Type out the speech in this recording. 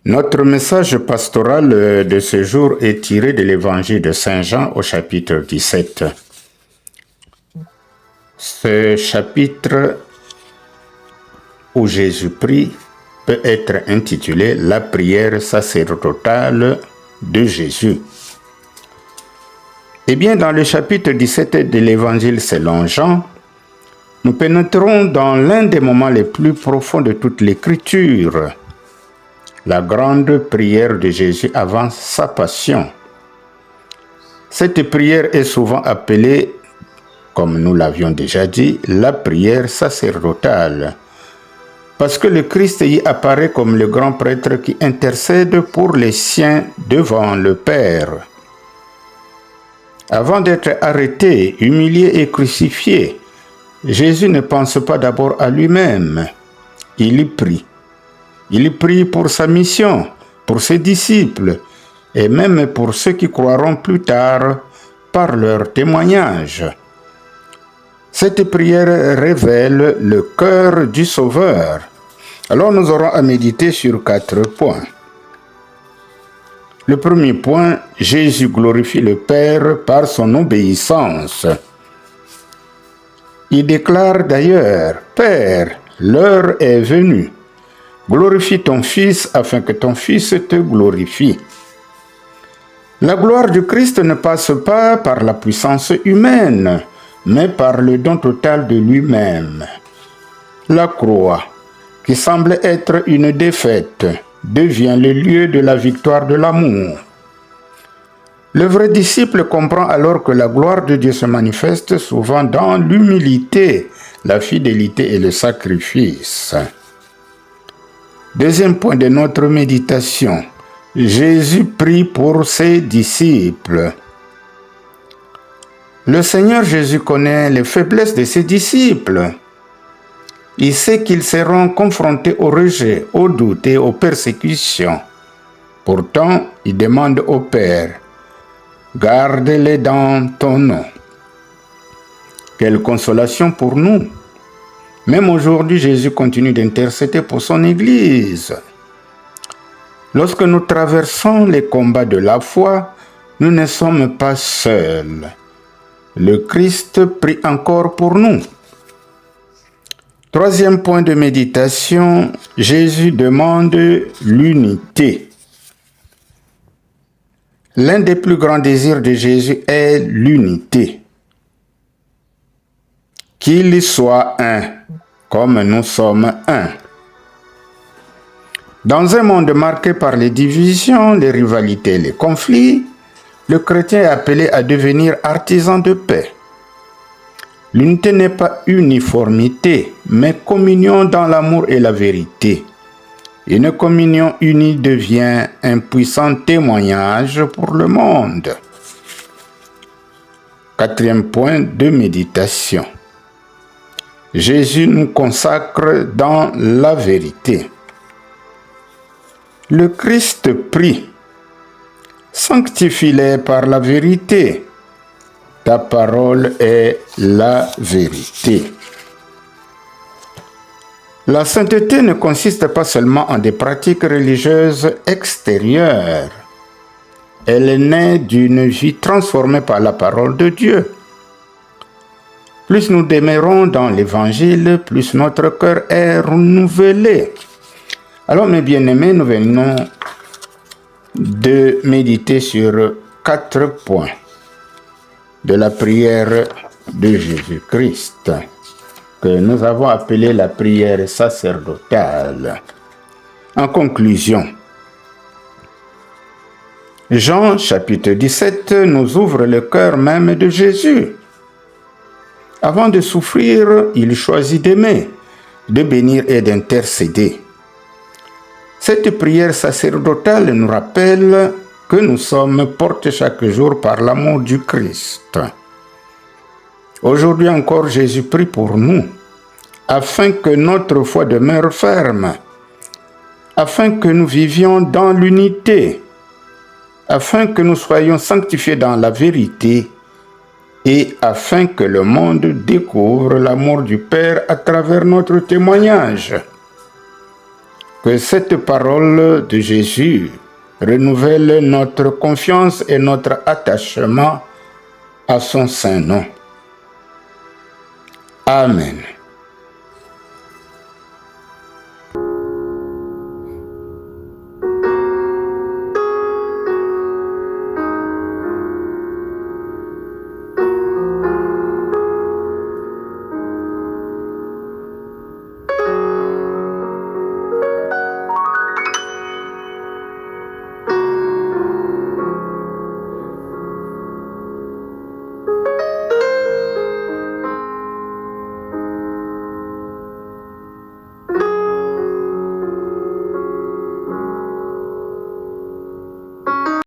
Notre message pastoral de ce jour est tiré de l'évangile de Saint Jean au chapitre 17. Ce chapitre où Jésus prie peut être intitulé « La prière sacerdotale de Jésus ». Eh bien, dans le chapitre 17 de l'évangile selon Jean, nous pénétrons dans l'un des moments les plus profonds de toute l'écriture, la grande prière de Jésus avant sa passion. Cette prière est souvent appelée, comme nous l'avions déjà dit, la prière sacerdotale, parce que le Christ y apparaît comme le grand prêtre qui intercède pour les siens devant le Père. Avant d'être arrêté, humilié et crucifié, Jésus ne pense pas d'abord à lui-même. Il y prie. Il prie pour sa mission, pour ses disciples, et même pour ceux qui croiront plus tard par leur témoignage. Cette prière révèle le cœur du Sauveur. Alors nous aurons à méditer sur 4 points. Le premier point, Jésus glorifie le Père par son obéissance. Il déclare d'ailleurs, « Père, l'heure est venue. Glorifie ton Fils afin que ton Fils te glorifie. » La gloire du Christ ne passe pas par la puissance humaine, mais par le don total de lui-même. La croix, qui semble être une défaite, devient le lieu de la victoire de l'amour. Le vrai disciple comprend alors que la gloire de Dieu se manifeste souvent dans l'humilité, la fidélité et le sacrifice. Deuxième point de notre méditation, Jésus prie pour ses disciples. Le Seigneur Jésus connaît les faiblesses de ses disciples. Il sait qu'ils seront confrontés au rejet, au doute et aux persécutions. Pourtant, il demande au Père, « Garde-les dans ton nom. » Quelle consolation pour nous! Même aujourd'hui, Jésus continue d'intercéder pour son Église. Lorsque nous traversons les combats de la foi, nous ne sommes pas seuls. Le Christ prie encore pour nous. Troisième point de méditation, Jésus demande l'unité. L'un des plus grands désirs de Jésus est l'unité. Qu'il soit un, comme nous sommes un. Dans un monde marqué par les divisions, les rivalités et les conflits, le chrétien est appelé à devenir artisan de paix. L'unité n'est pas uniformité, mais communion dans l'amour et la vérité. Une communion unie devient un puissant témoignage pour le monde. Quatrième point de méditation. Jésus nous consacre dans la vérité. Le Christ prie. Sanctifie-les par la vérité. Ta parole est la vérité. La sainteté ne consiste pas seulement en des pratiques religieuses extérieures. Elle est née d'une vie transformée par la parole de Dieu. Plus nous demeurons dans l'Évangile, plus notre cœur est renouvelé. Alors, mes bien-aimés, nous venons de méditer sur 4 points de la prière de Jésus-Christ, que nous avons appelée la prière sacerdotale. En conclusion, Jean chapitre 17 nous ouvre le cœur même de Jésus. Avant de souffrir, il choisit d'aimer, de bénir et d'intercéder. Cette prière sacerdotale nous rappelle que nous sommes portés chaque jour par l'amour du Christ. Aujourd'hui encore, Jésus prie pour nous, afin que notre foi demeure ferme, afin que nous vivions dans l'unité, afin que nous soyons sanctifiés dans la vérité et afin que le monde découvre l'amour du Père à travers notre témoignage. Que cette parole de Jésus renouvelle notre confiance et notre attachement à son saint nom. Amen.